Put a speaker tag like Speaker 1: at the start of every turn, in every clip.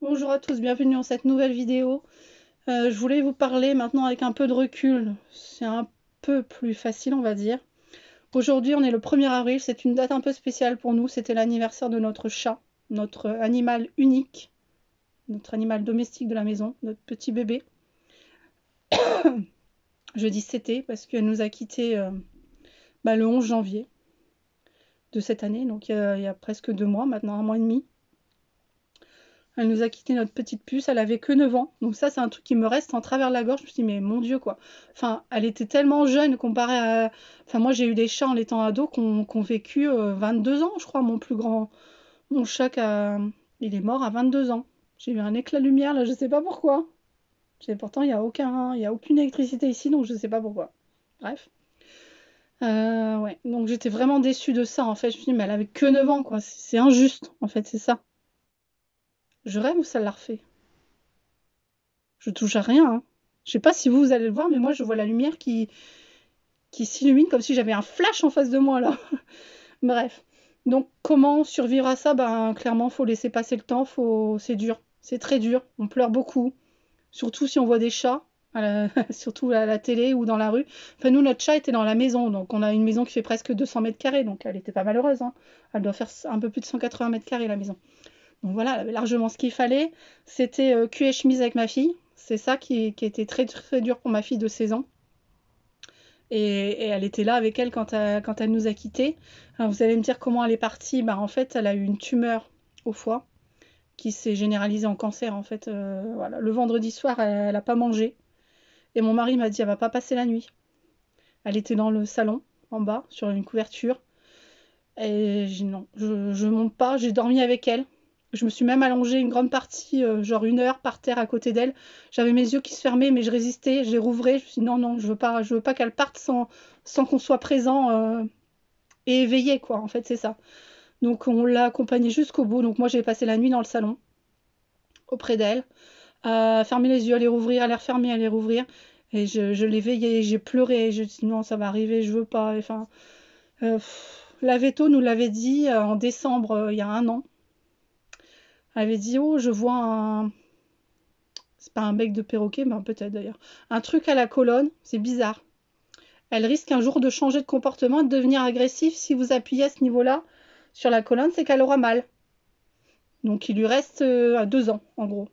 Speaker 1: Bonjour à tous, bienvenue dans cette nouvelle vidéo. Je voulais vous parler maintenant avec un peu de recul. C'est un peu plus facile, on va dire. Aujourd'hui, on est le 1er avril, c'est une date un peu spéciale pour nous. C'était l'anniversaire de notre chat, notre animal unique, notre animal domestique de la maison, notre petit bébé. Je dis c'était parce qu'elle nous a quittés le 11 janvier de cette année, donc il y a presque 2 mois, maintenant 1 mois et demi. Elle nous a quitté notre petite puce, elle avait que 9 ans. Donc ça, c'est un truc qui me reste en travers de la gorge. Je me suis dit, mais mon Dieu, quoi. Enfin, elle était tellement jeune comparée à... Enfin, moi, j'ai eu des chats en étant ado qui ont vécu 22 ans, je crois. Mon plus grand... Mon chat, il est mort à 22 ans. J'ai eu un éclat de lumière, là, je sais pas pourquoi. Pourtant, il y a aucune électricité ici, donc je sais pas pourquoi. Bref. Ouais, donc j'étais vraiment déçue de ça, en fait. Je me suis dit, mais elle avait que 9 ans, quoi. C'est injuste, en fait, c'est ça. Je rêve ou ça l'a refait? Je touche à rien, hein. Je sais pas si vous allez le voir, mais moi je vois la lumière qui s'illumine comme si j'avais un flash en face de moi là. Bref. Donc comment survivre à ça? Ben clairement faut laisser passer le temps, c'est dur. C'est très dur. On pleure beaucoup. Surtout si on voit des chats, surtout à la télé ou dans la rue. Enfin nous notre chat était dans la maison, donc on a une maison qui fait presque 200 mètres carrés, donc elle était pas malheureuse, hein. Elle doit faire un peu plus de 180 mètres carrés la maison. Donc voilà, elle avait largement ce qu'il fallait. C'était cul et chemise avec ma fille. C'est ça qui était très très dur pour ma fille de 16 ans. Et elle était là avec elle quand elle nous a quittés. Alors vous allez me dire comment elle est partie. Bah, en fait, elle a eu une tumeur au foie qui s'est généralisée en cancer. En fait, voilà. Le vendredi soir, elle n'a pas mangé. Et mon mari m'a dit, elle va pas passer la nuit. Elle était dans le salon, en bas, sur une couverture. Et j'ai dit non, je monte pas. J'ai dormi avec elle. Je me suis même allongée une grande partie, genre 1 heure par terre à côté d'elle. J'avais mes yeux qui se fermaient, mais je résistais, je les rouvrais. Je me suis dit non, non, je veux pas qu'elle parte sans qu'on soit présent et éveillé, quoi. En fait, c'est ça. Donc on l'a accompagnée jusqu'au bout. Donc moi j'ai passé la nuit dans le salon auprès d'elle, à fermer les yeux, à les rouvrir, à les refermer, à les rouvrir. Et je l'ai veillée, j'ai pleuré. Je me suis dit non, ça va arriver, je veux pas. Enfin, la veto nous l'avait dit en décembre, il y a 1 an. Elle avait dit oh, je vois un, c'est pas un bec de perroquet, mais peut-être d'ailleurs. Un truc à la colonne, c'est bizarre. Elle risque un jour de changer de comportement, de devenir agressive. Si vous appuyez à ce niveau-là sur la colonne, c'est qu'elle aura mal. Donc il lui reste 2 ans, en gros.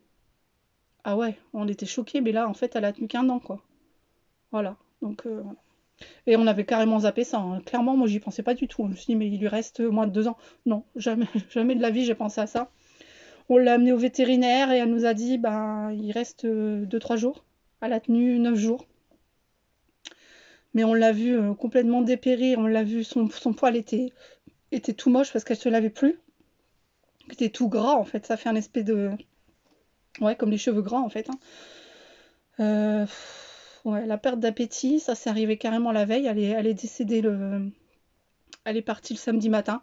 Speaker 1: Ah ouais, on était choqués, mais là, en fait, elle a tenu qu'1 an, quoi. Voilà. Donc, voilà. Et on avait carrément zappé ça, hein. Clairement, moi, j'y pensais pas du tout. Je me suis dit, mais il lui reste moins de 2 ans. Non, jamais, jamais de la vie, j'ai pensé à ça. On l'a amenée au vétérinaire et elle nous a dit, ben, il reste 2-3 jours. Elle a tenu 9 jours. Mais on l'a vu complètement dépérir, on l'a vu, son poil était tout moche parce qu'elle se lavait plus. Il était tout gras en fait, ça fait un espèce de... Ouais, comme les cheveux gras en fait, hein. Ouais, la perte d'appétit, ça s'est arrivé carrément la veille. Elle est décédée Elle est partie le samedi matin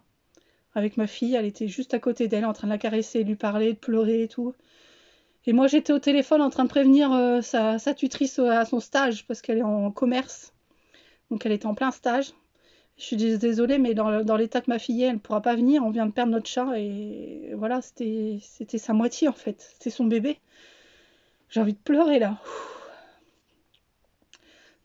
Speaker 1: avec ma fille. Elle était juste à côté d'elle en train de la caresser, de lui parler, de pleurer et tout. Et moi j'étais au téléphone en train de prévenir sa tutrice à son stage parce qu'elle est en commerce. Donc elle était en plein stage. Je suis désolée, mais dans l'état que ma fille est, elle ne pourra pas venir. On vient de perdre notre chat et voilà, c'était sa moitié en fait. C'était son bébé. J'ai envie de pleurer là.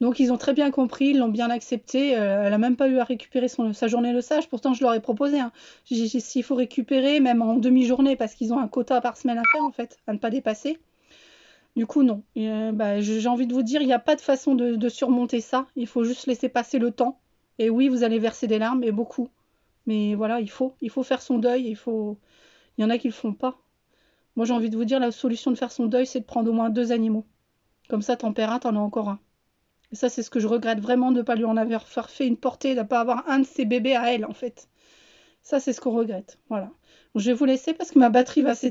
Speaker 1: Donc ils ont très bien compris, ils l'ont bien accepté. Elle n'a même pas eu à récupérer sa journée de stage. Pourtant, je leur ai proposé, hein. J'ai dit s'il faut récupérer, même en demi-journée, parce qu'ils ont un quota par semaine à faire en fait, à ne pas dépasser. Du coup, non. J'ai envie de vous dire, il n'y a pas de façon de surmonter ça. Il faut juste laisser passer le temps. Et oui, vous allez verser des larmes, et beaucoup. Mais voilà, il faut faire son deuil. Il y en a qui le font pas. Moi, j'ai envie de vous dire, la solution de faire son deuil, c'est de prendre au moins 2 animaux. Comme ça, t'en perds un, t'en as encore un. Et ça, c'est ce que je regrette vraiment de ne pas lui en avoir fait une portée, de ne pas avoir un de ses bébés à elle, en fait. Ça, c'est ce qu'on regrette. Voilà. Donc, je vais vous laisser parce que ma batterie va s'éteindre.